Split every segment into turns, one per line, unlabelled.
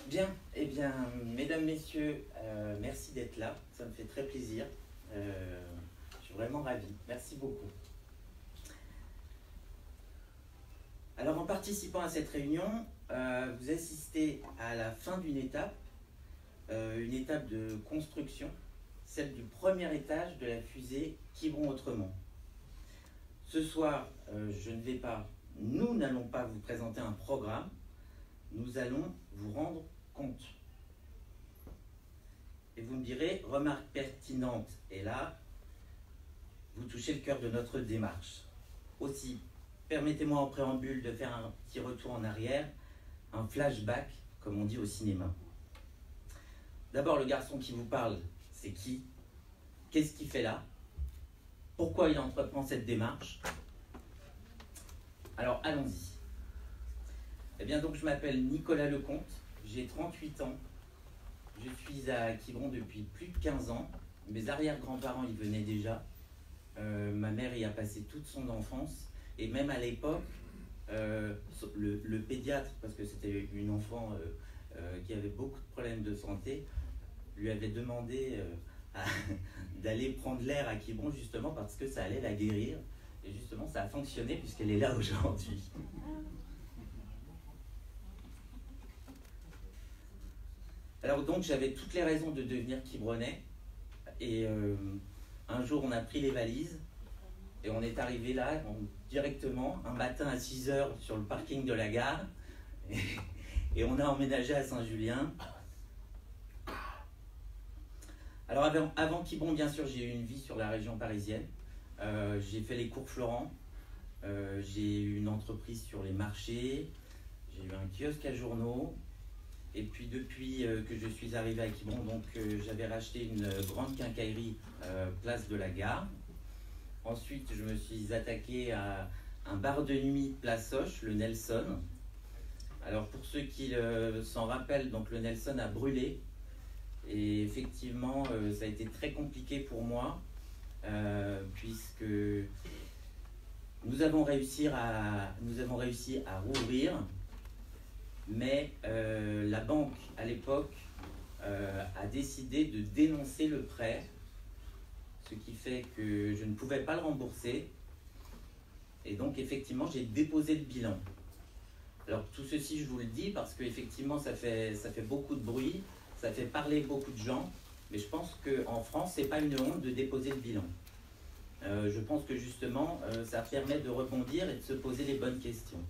Bien, eh bien, mesdames, messieurs, merci d'être là, ça me fait très plaisir. Je suis vraiment ravi, merci beaucoup. Alors, en participant à cette réunion, vous assistez à la fin d'une étape, une étape de construction, celle du premier étage de la fusée Quiberon Autrement. Ce soir, nous n'allons pas vous présenter un programme, nous allons vous rendre compte. Et vous me direz, remarque pertinente, et là, vous touchez le cœur de notre démarche. Aussi, permettez-moi en préambule de faire un petit retour en arrière, un flashback, comme on dit au cinéma. D'abord, le garçon qui vous parle, c'est qui? Qu'est-ce qu'il fait là? Pourquoi il entreprend cette démarche? Alors, allons-y. Eh bien, donc, je m'appelle Nicolas Lecomte, j'ai 38 ans, je suis à Quiberon depuis plus de 15 ans. Mes arrière-grands-parents y venaient déjà. Ma mère y a passé toute son enfance. Et même à l'époque, le pédiatre, parce que c'était une enfant qui avait beaucoup de problèmes de santé, lui avait demandé d'aller prendre l'air à Quiberon justement parce que ça allait la guérir. Et justement, ça a fonctionné puisqu'elle est là aujourd'hui. Alors donc, j'avais toutes les raisons de devenir quiberonais. Et un jour, on a pris les valises et on est arrivé là directement, un matin à 6 h sur le parking de la gare. Et on a emménagé à Saint-Julien. Alors avant Quiberon, bien sûr, j'ai eu une vie sur la région parisienne. J'ai fait les cours Florent. J'ai eu une entreprise sur les marchés. J'ai eu un kiosque à journaux. Et puis depuis que je suis arrivé à Quiberon, donc j'avais racheté une grande quincaillerie place de la Gare. Ensuite, je me suis attaqué à un bar de nuit place Hoche, le Nelson. Alors pour ceux qui s'en rappellent, donc le Nelson a brûlé. Et effectivement, ça a été très compliqué pour moi, puisque nous avons réussi à rouvrir. Mais la banque, à l'époque, a décidé de dénoncer le prêt, ce qui fait que je ne pouvais pas le rembourser. Et donc, effectivement, j'ai déposé le bilan. Alors, tout ceci, je vous le dis parce qu'effectivement, ça fait beaucoup de bruit, ça fait parler beaucoup de gens. Mais je pense qu'en France, ce n'est pas une honte de déposer le bilan. Je pense que justement, ça permet de rebondir et de se poser les bonnes questions.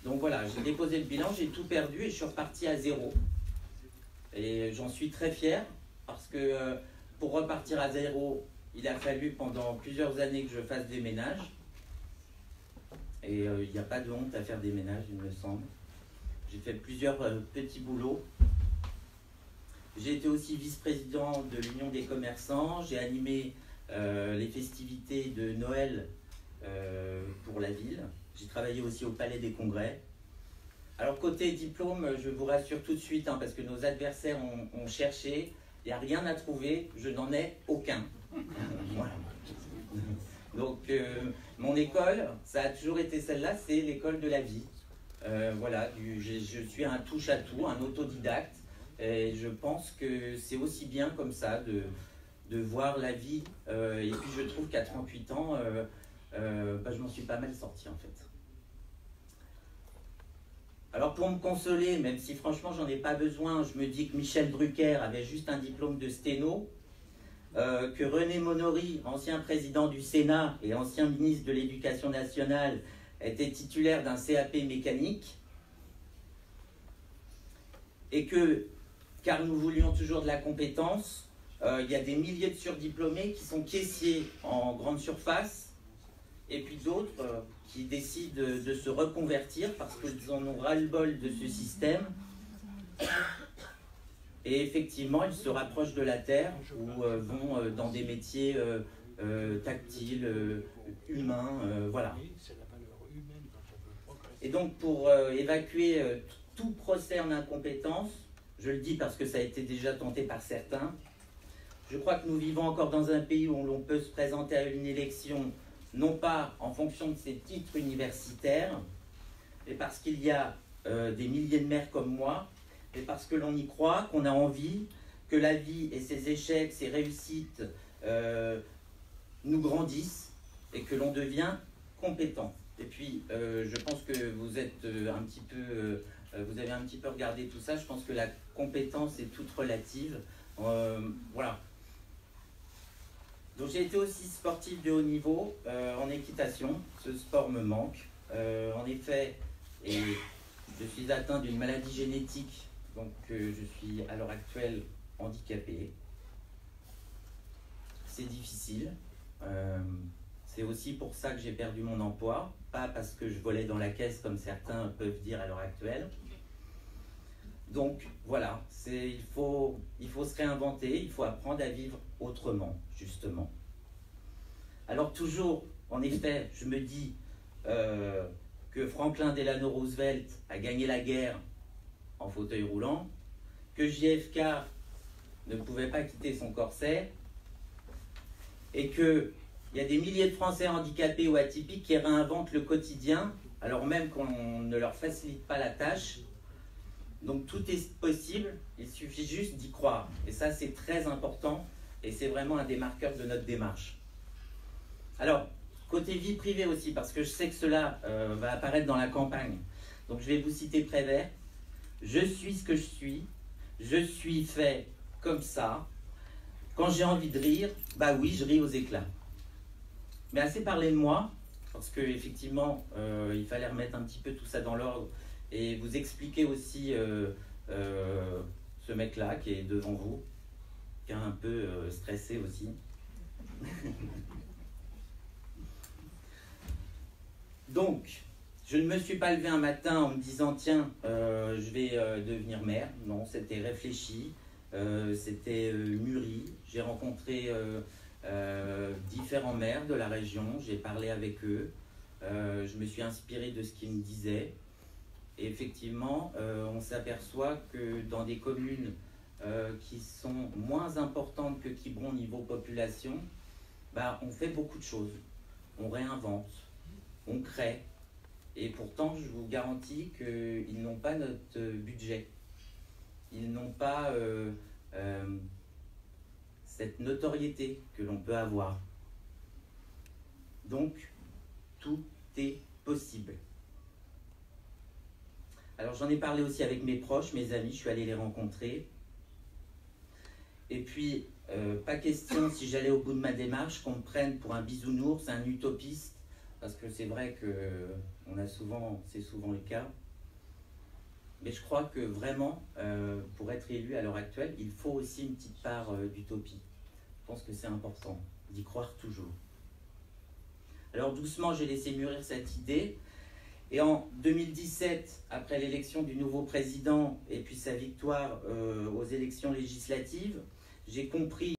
Donc voilà, j'ai déposé le bilan, j'ai tout perdu et je suis reparti à zéro. Et j'en suis très fier parce que pour repartir à zéro, il a fallu pendant plusieurs années que je fasse des ménages. Et il n'y a pas de honte à faire des ménages, il me semble. J'ai fait plusieurs petits boulots. J'ai été aussi vice-président de l'Union des commerçants. J'ai animé les festivités de Noël pour la ville. J'ai travaillé aussi au Palais des Congrès. Alors côté diplôme, je vous rassure tout de suite, hein, parce que nos adversaires ont cherché, il n'y a rien à trouver, je n'en ai aucun. Voilà. Donc mon école, ça a toujours été celle-là, c'est l'école de la vie. Voilà, je suis un touche-à-tout, un autodidacte, et je pense que c'est aussi bien comme ça de voir la vie. Et puis je trouve qu'à 38 ans, je m'en suis pas mal sorti en fait. Alors pour me consoler, même si franchement j'en ai pas besoin, je me dis que Michel Drucker avait juste un diplôme de sténo, que René Monory, ancien président du Sénat et ancien ministre de l'Éducation nationale, était titulaire d'un CAP mécanique, et que, car nous voulions toujours de la compétence, il y a des milliers de surdiplômés qui sont caissiers en grande surface, et puis d'autres qui décident de se reconvertir parce qu'ils en ont ras-le-bol de ce système. Et effectivement, ils se rapprochent de la terre ou vont dans des métiers tactiles, humains, voilà. Et donc pour évacuer tout procès en incompétence, je le dis parce que ça a été déjà tenté par certains, je crois que nous vivons encore dans un pays où l'on peut se présenter à une élection non pas en fonction de ses titres universitaires, mais parce qu'il y a des milliers de maires comme moi et parce que l'on y croit, qu'on a envie que la vie et ses échecs, ses réussites nous grandissent et que l'on devient compétent. Et puis, je pense que vous êtes un petit peu, vous avez un petit peu regardé tout ça. Je pense que la compétence est toute relative. Voilà. Donc, j'ai été aussi sportif de haut niveau en équitation. Ce sport me manque. En effet, et je suis atteint d'une maladie génétique, donc je suis à l'heure actuelle handicapé. C'est difficile. C'est aussi pour ça que j'ai perdu mon emploi, pas parce que je volais dans la caisse comme certains peuvent dire à l'heure actuelle. Donc voilà, il faut se réinventer, il faut apprendre à vivre autrement, justement. Alors toujours, en effet, je me dis que Franklin Delano Roosevelt a gagné la guerre en fauteuil roulant, que JFK ne pouvait pas quitter son corset, et qu'il y a des milliers de Français handicapés ou atypiques qui réinventent le quotidien, alors même qu'on ne leur facilite pas la tâche. Donc tout est possible, il suffit juste d'y croire. Et ça, c'est très important, et c'est vraiment un des marqueurs de notre démarche. Alors, côté vie privée aussi, parce que je sais que cela va apparaître dans la campagne. Donc je vais vous citer Prévert. Je suis ce que je suis fait comme ça. Quand j'ai envie de rire, bah oui, je ris aux éclats. Mais assez parlé de moi, parce qu'effectivement, il fallait remettre un petit peu tout ça dans l'ordre et vous expliquer aussi ce mec-là qui est devant vous, qui est un peu stressé aussi. Donc, je ne me suis pas levé un matin en me disant « Tiens, je vais devenir maire ». Non, c'était réfléchi, c'était mûri. J'ai rencontré différents maires de la région, j'ai parlé avec eux, je me suis inspiré de ce qu'ils me disaient. Et effectivement, on s'aperçoit que dans des communes qui sont moins importantes que Quiberon niveau population, bah, on fait beaucoup de choses. On réinvente, on crée. Et pourtant, je vous garantis qu'ils n'ont pas notre budget. Ils n'ont pas cette notoriété que l'on peut avoir. Donc, tout est possible. Alors, j'en ai parlé aussi avec mes proches, mes amis, je suis allé les rencontrer. Et puis, pas question, si j'allais au bout de ma démarche, qu'on me prenne pour un bisounours, un utopiste, parce que c'est vrai que c'est souvent le cas. Mais je crois que vraiment, pour être élu à l'heure actuelle, il faut aussi une petite part d'utopie. Je pense que c'est important d'y croire toujours. Alors doucement, j'ai laissé mûrir cette idée. Et en 2017, après l'élection du nouveau président et puis sa victoire aux élections législatives, j'ai compris